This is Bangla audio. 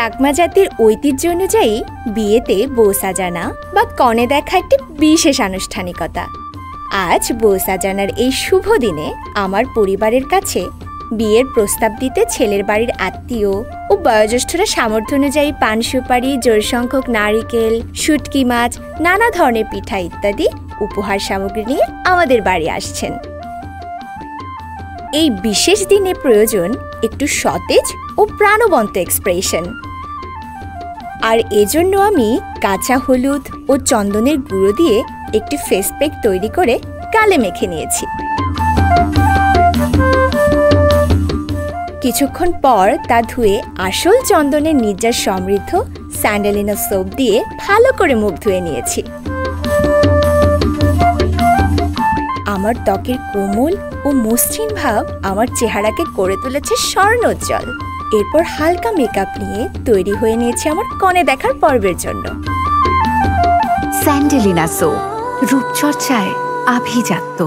চাকমা জাতির ঐতিহ্য অনুযায়ী বিয়েতে বউ সাজানা বা কনে দেখা একটি বিশেষ আনুষ্ঠানিকতা। আজ বউ সাজানার এই শুভ দিনে আমার পরিবারের কাছে বিয়ের প্রস্তাব দিতে ছেলের বাড়ির আত্মীয় ও বয়োজ্যেষ্ঠরা সামর্থ্য অনুযায়ী পান সুপারি, জোর সংখ্যক নারিকেল, শুটকি মাছ, নানা ধরনের পিঠা ইত্যাদি উপহার সামগ্রী নিয়ে আমাদের বাড়ি আসছেন। এই বিশেষ দিনে প্রয়োজন একটু সতেজ ও প্রাণবন্ত এক্সপ্রেশন, আর এজন্য আমি কাঁচা হলুদ ও চন্দনের গুঁড়ো দিয়ে একটি ফেস প্যাক তৈরি করে গালে মেখে নিয়েছি। কিছুক্ষণ পর তা ধুয়ে আসল চন্দনের নির্যাস সমৃদ্ধ স্যান্ডেলিনা সোপ দিয়ে ভালো করে মুখ ধুয়ে নিয়েছি। আমার ত্বকের কোমল ও মসৃণ ভাব আমার চেহারাকে করে তুলেছে স্বর্ণোজ্জ্বল। এরপর হালকা মেকআপ নিয়ে তৈরি হয়ে নিয়েছি আমার কনে দেখার পর্বের জন্য। স্যান্ডেলিনা সোপ, রূপচর্চায় আভিজাত্য।